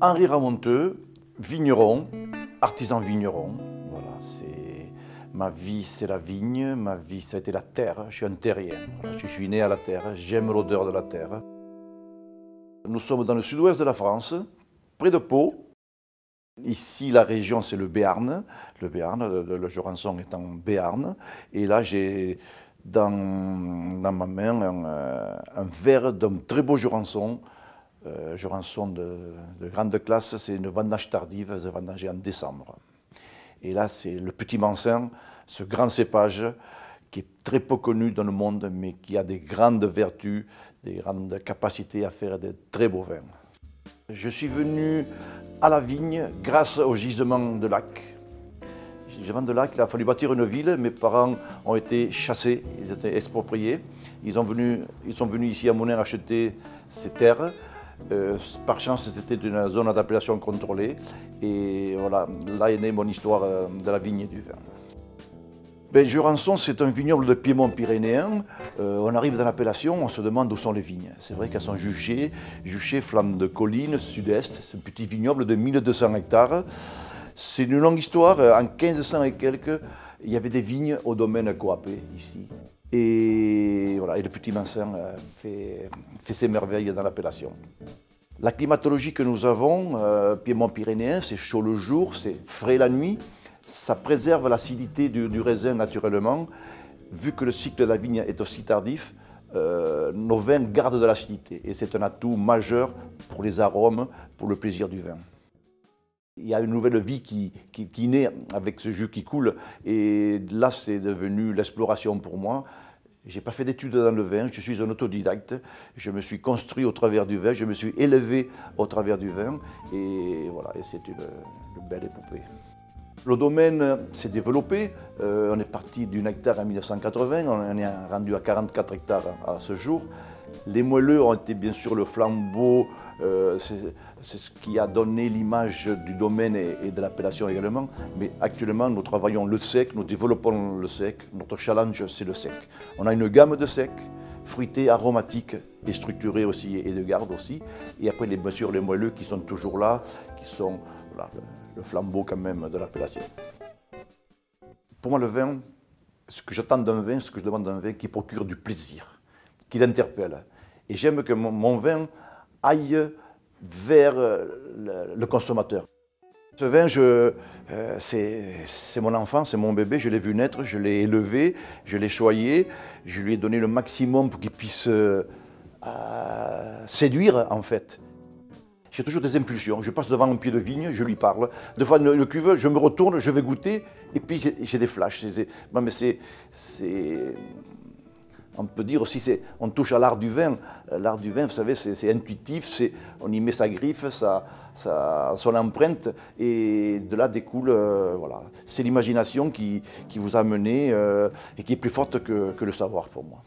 Henri Ramonteux, vigneron, artisan vigneron. Voilà, ma vie, c'est la vigne, ma vie, ça a été la terre. Je suis un terrien. Voilà, je suis né à la terre, j'aime l'odeur de la terre. Nous sommes dans le sud-ouest de la France, près de Pau. Ici, la région, c'est le Béarn. Le Béarn, le Jurançon est en Béarn. Et là, j'ai dans ma main un verre d'un très beau Jurançon. Jurançon de grande classe, c'est une vendange tardive, c'est vendangé en décembre. Et là, c'est le Petit Mansin, ce grand cépage qui est très peu connu dans le monde, mais qui a des grandes vertus, des grandes capacités à faire de très beaux vins. Je suis venu à la vigne grâce au gisement de Lac. Le gisement de Lac, il a fallu bâtir une ville. Mes parents ont été chassés, ils étaient expropriés. Ils sont venus ici à Monin acheter ces terres. Par chance, c'était une zone d'appellation contrôlée. Et voilà, là est née mon histoire de la vigne et du vin. Jurançon, c'est un vignoble de Piémont pyrénéen. On arrive dans l'appellation, on se demande où sont les vignes. C'est vrai qu'elles sont juchées, flanc de colline, sud-est. C'est un petit vignoble de 1200 hectares. C'est une longue histoire. En 1500 et quelques, il y avait des vignes au domaine Coapé, ici. Et, voilà, et le Petit Mansin fait ses merveilles dans l'appellation. La climatologie que nous avons, Piémont pyrénéen, c'est chaud le jour, c'est frais la nuit. Ça préserve l'acidité du raisin naturellement. Vu que le cycle de la vigne est aussi tardif, nos vins gardent de l'acidité. Et c'est un atout majeur pour les arômes, pour le plaisir du vin. Il y a une nouvelle vie qui naît avec ce jus qui coule. Et là, c'est devenu l'exploration pour moi. Je n'ai pas fait d'études dans le vin, je suis un autodidacte. Je me suis construit au travers du vin, je me suis élevé au travers du vin. Et voilà, et c'est une belle épopée. Le domaine s'est développé. On est parti d'une hectare en 1980, on est rendu à 44 hectares à ce jour. Les moelleux ont été bien sûr le flambeau, c'est ce qui a donné l'image du domaine et de l'appellation également. Mais actuellement, nous travaillons le sec, nous développons le sec. Notre challenge, c'est le sec. On a une gamme de secs, fruités, aromatiques et structurés aussi, et de garde aussi. Et après, bien sûr, les moelleux qui sont toujours là, qui sont voilà, le flambeau quand même de l'appellation. Pour moi, le vin, ce que j'attends d'un vin, ce que je demande d'un vin, qui procure du plaisir, qui l'interpelle. Et j'aime que mon vin aille vers le consommateur. Ce vin, c'est mon enfant, c'est mon bébé, je l'ai vu naître, je l'ai élevé, je l'ai choyé, je lui ai donné le maximum pour qu'il puisse séduire en fait. J'ai toujours des impulsions, je passe devant un pied de vigne, je lui parle. Des fois, une cuve, je me retourne, je vais goûter, et puis j'ai des flashs. Non, mais on peut dire aussi, on touche à l'art du vin. L'art du vin, vous savez, c'est intuitif, on y met sa griffe, son empreinte, et de là découle, voilà. C'est l'imagination qui vous a mené et qui est plus forte que le savoir pour moi.